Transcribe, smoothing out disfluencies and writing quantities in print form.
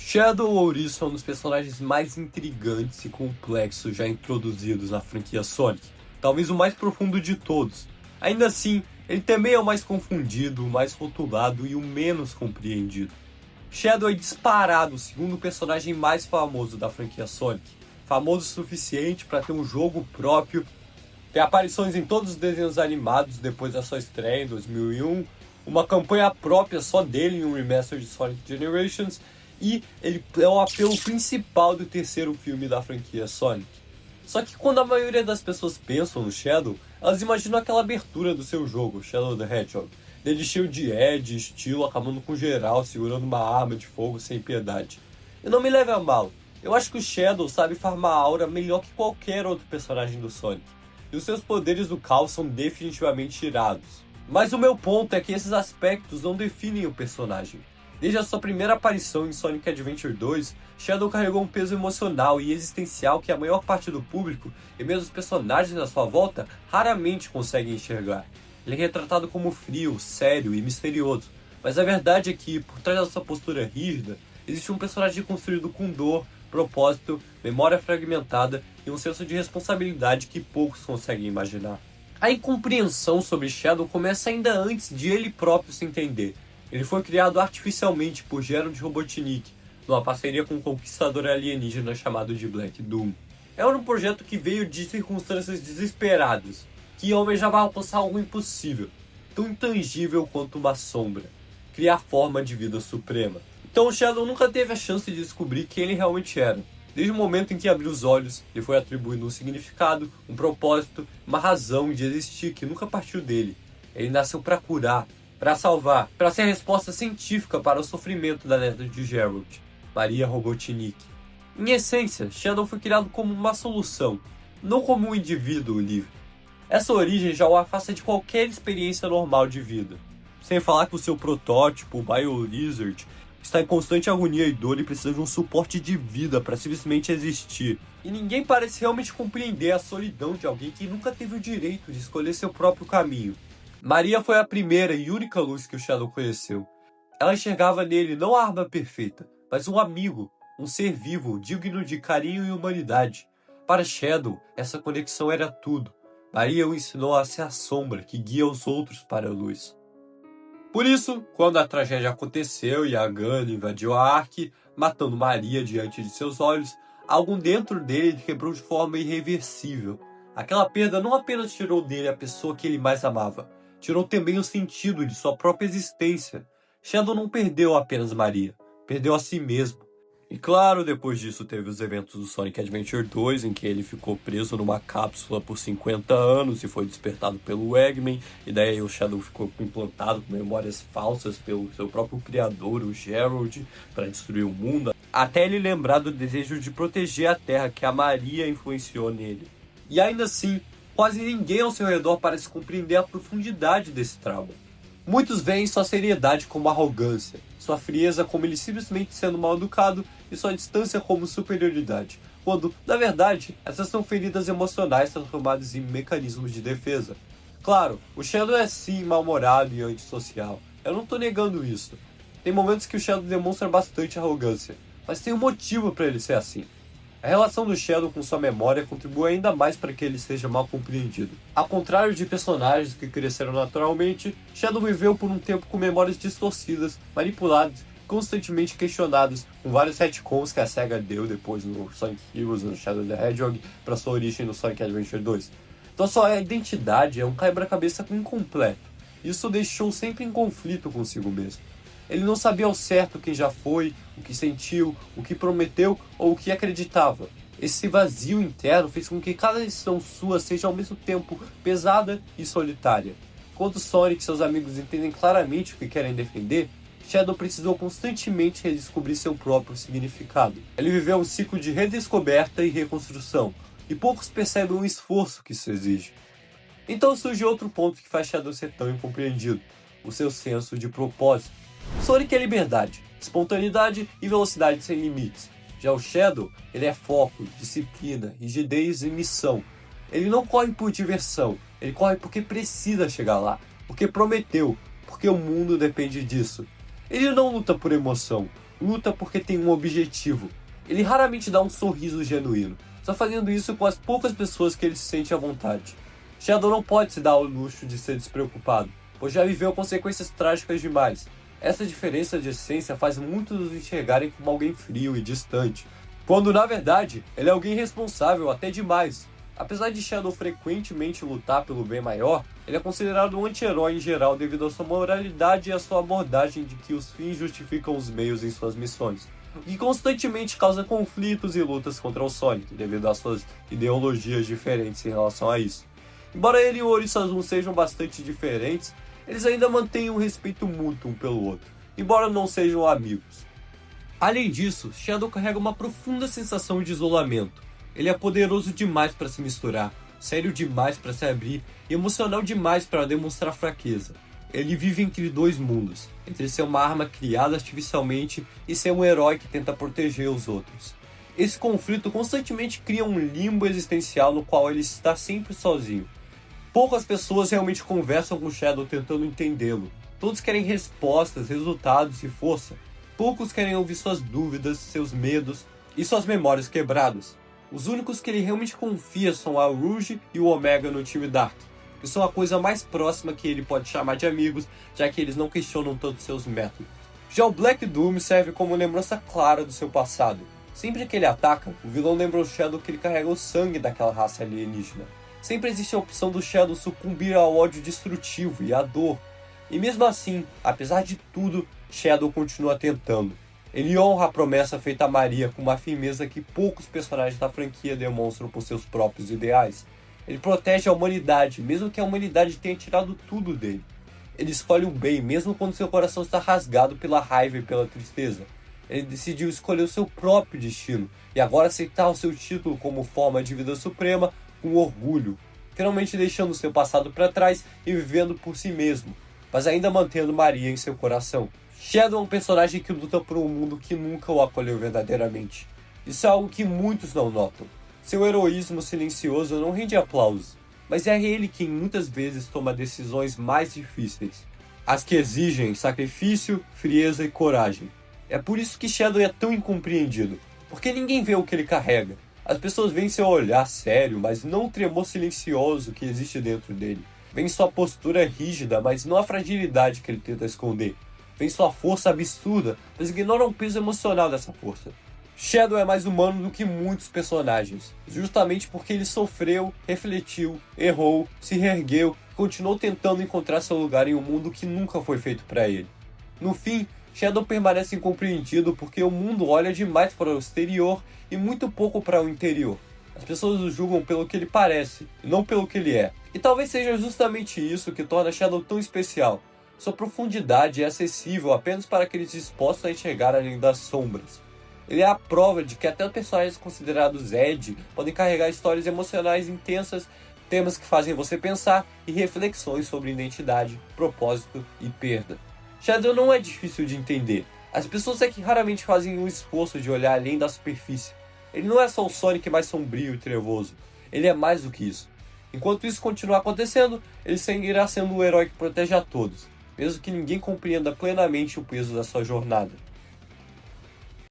Shadow ou Ori são um dos personagens mais intrigantes e complexos já introduzidos na franquia Sonic, talvez o mais profundo de todos. Ainda assim, ele também é o mais confundido, o mais rotulado e o menos compreendido. Shadow é disparado o segundo personagem mais famoso da franquia Sonic, famoso o suficiente para ter um jogo próprio, ter aparições em todos os desenhos animados depois da sua estreia em 2001, uma campanha própria só dele em um remaster de Sonic Generations, e ele é o apelo principal do terceiro filme da franquia Sonic. Só que quando a maioria das pessoas pensam no Shadow, elas imaginam aquela abertura do seu jogo, Shadow the Hedgehog, dele cheio de edge, estilo, acabando com geral, segurando uma arma de fogo sem piedade. E não me leve a mal, eu acho que o Shadow sabe farmar aura melhor que qualquer outro personagem do Sonic, e os seus poderes do caos são definitivamente irados. Mas o meu ponto é que esses aspectos não definem o personagem. Desde a sua primeira aparição em Sonic Adventure 2, Shadow carregou um peso emocional e existencial que a maior parte do público, e mesmo os personagens à sua volta, raramente conseguem enxergar. Ele é retratado como frio, sério e misterioso, mas a verdade é que, por trás da sua postura rígida, existe um personagem construído com dor, propósito, memória fragmentada e um senso de responsabilidade que poucos conseguem imaginar. A incompreensão sobre Shadow começa ainda antes de ele próprio se entender. Ele foi criado artificialmente por Gerald Robotnik, numa parceria com um conquistador alienígena chamado de Black Doom. Era um projeto que veio de circunstâncias desesperadas, que almejava alcançar algo impossível, tão intangível quanto uma sombra, criar forma de vida suprema. Então o Shadow nunca teve a chance de descobrir quem ele realmente era. Desde o momento em que abriu os olhos, lhe foi atribuído um significado, um propósito, uma razão de existir que nunca partiu dele. Ele nasceu para curar, para salvar, para ser a resposta científica para o sofrimento da neta de Gerald, Maria Robotnik. Em essência, Shadow foi criado como uma solução, não como um indivíduo livre. Essa origem já o afasta de qualquer experiência normal de vida. Sem falar que o seu protótipo, o BioLizard, está em constante agonia e dor e precisa de um suporte de vida para simplesmente existir. E ninguém parece realmente compreender a solidão de alguém que nunca teve o direito de escolher seu próprio caminho. Maria foi a primeira e única luz que o Shadow conheceu. Ela enxergava nele não a arma perfeita, mas um amigo, um ser vivo, digno de carinho e humanidade. Para Shadow, essa conexão era tudo. Maria o ensinou a ser a sombra que guia os outros para a luz. Por isso, quando a tragédia aconteceu e a Gunn invadiu a Ark, matando Maria diante de seus olhos, algo dentro dele quebrou de forma irreversível. Aquela perda não apenas tirou dele a pessoa que ele mais amava, tirou também o sentido de sua própria existência. Shadow não perdeu apenas Maria, perdeu a si mesmo. E claro, depois disso teve os eventos do Sonic Adventure 2, em que ele ficou preso numa cápsula por 50 anos e foi despertado pelo Eggman, e daí o Shadow ficou implantado com memórias falsas pelo seu próprio criador, o Gerald, para destruir o mundo, até ele lembrar do desejo de proteger a Terra que a Maria influenciou nele. E ainda assim, quase ninguém ao seu redor parece compreender a profundidade desse trauma. Muitos veem sua seriedade como arrogância, sua frieza como ele simplesmente sendo mal educado e sua distância como superioridade, quando, na verdade, essas são feridas emocionais transformadas em mecanismos de defesa. Claro, o Shadow é sim mal-humorado e antissocial, eu não tô negando isso. Tem momentos que o Shadow demonstra bastante arrogância, mas tem um motivo para ele ser assim. A relação do Shadow com sua memória contribui ainda mais para que ele seja mal compreendido. Ao contrário de personagens que cresceram naturalmente, Shadow viveu por um tempo com memórias distorcidas, manipuladas, constantemente questionadas, com vários retcons que a SEGA deu depois no Sonic Heroes e no Shadow the Hedgehog para sua origem no Sonic Adventure 2. Então sua identidade é um quebra-cabeça incompleto. Isso o deixou sempre em conflito consigo mesmo. Ele não sabia ao certo quem já foi, o que sentiu, o que prometeu ou o que acreditava. Esse vazio interno fez com que cada decisão sua seja ao mesmo tempo pesada e solitária. Enquanto Sonic e seus amigos entendem claramente o que querem defender, Shadow precisou constantemente redescobrir seu próprio significado. Ele viveu um ciclo de redescoberta e reconstrução, e poucos percebem o esforço que isso exige. Então surge outro ponto que faz Shadow ser tão incompreendido: o seu senso de propósito. Sonic é liberdade, espontaneidade e velocidade sem limites. Já o Shadow, ele é foco, disciplina, rigidez e missão. Ele não corre por diversão, ele corre porque precisa chegar lá, porque prometeu, porque o mundo depende disso. Ele não luta por emoção, luta porque tem um objetivo. Ele raramente dá um sorriso genuíno, só fazendo isso com as poucas pessoas que ele se sente à vontade. Shadow não pode se dar ao luxo de ser despreocupado, pois já viveu consequências trágicas demais. Essa diferença de essência faz muitos nos enxergarem como alguém frio e distante, quando na verdade ele é alguém responsável até demais. Apesar de Shadow frequentemente lutar pelo bem maior, ele é considerado um anti-herói em geral devido à sua moralidade e à sua abordagem de que os fins justificam os meios em suas missões, o que constantemente causa conflitos e lutas contra o Sonic, devido às suas ideologias diferentes em relação a isso. Embora ele e o Orisazun sejam bastante diferentes, eles ainda mantêm um respeito mútuo um pelo outro, embora não sejam amigos. Além disso, Shadow carrega uma profunda sensação de isolamento. Ele é poderoso demais para se misturar, sério demais para se abrir e emocional demais para demonstrar fraqueza. Ele vive entre dois mundos, entre ser uma arma criada artificialmente e ser um herói que tenta proteger os outros. Esse conflito constantemente cria um limbo existencial no qual ele está sempre sozinho. Poucas pessoas realmente conversam com Shadow tentando entendê-lo. Todos querem respostas, resultados e força. Poucos querem ouvir suas dúvidas, seus medos e suas memórias quebradas. Os únicos que ele realmente confia são a Rouge e o Omega no time Dark, que são a coisa mais próxima que ele pode chamar de amigos, já que eles não questionam tanto seus métodos. Já o Black Doom serve como lembrança clara do seu passado. Sempre que ele ataca, o vilão lembra o Shadow que ele carrega o sangue daquela raça alienígena. Sempre existe a opção do Shadow sucumbir ao ódio destrutivo e à dor. E mesmo assim, apesar de tudo, Shadow continua tentando. Ele honra a promessa feita a Maria com uma firmeza que poucos personagens da franquia demonstram por seus próprios ideais. Ele protege a humanidade, mesmo que a humanidade tenha tirado tudo dele. Ele escolhe o bem, mesmo quando seu coração está rasgado pela raiva e pela tristeza. Ele decidiu escolher o seu próprio destino, e agora aceitar o seu título como forma de vida suprema com orgulho, finalmente deixando seu passado para trás e vivendo por si mesmo, mas ainda mantendo Maria em seu coração. Shadow é um personagem que luta por um mundo que nunca o acolheu verdadeiramente. Isso é algo que muitos não notam. Seu heroísmo silencioso não rende aplausos, mas é ele quem muitas vezes toma decisões mais difíceis, as que exigem sacrifício, frieza e coragem. É por isso que Shadow é tão incompreendido, porque ninguém vê o que ele carrega. As pessoas veem seu olhar sério, mas não o tremor silencioso que existe dentro dele. Veem sua postura rígida, mas não a fragilidade que ele tenta esconder. Vem sua força absurda, mas ignoram o peso emocional dessa força. Shadow é mais humano do que muitos personagens, justamente porque ele sofreu, refletiu, errou, se reergueu e continuou tentando encontrar seu lugar em um mundo que nunca foi feito para ele. No fim, Shadow permanece incompreendido porque o mundo olha demais para o exterior e muito pouco para o interior. As pessoas o julgam pelo que ele parece, e não pelo que ele é. E talvez seja justamente isso que torna Shadow tão especial. Sua profundidade é acessível apenas para aqueles dispostos a enxergar além das sombras. Ele é a prova de que até personagens considerados Edge podem carregar histórias emocionais intensas, temas que fazem você pensar e reflexões sobre identidade, propósito e perda. Shadow não é difícil de entender. As pessoas é que raramente fazem o esforço de olhar além da superfície. Ele não é só o Sonic mais sombrio e trevoso. Ele é mais do que isso. Enquanto isso continuar acontecendo, ele seguirá sendo o herói que protege a todos, mesmo que ninguém compreenda plenamente o peso da sua jornada.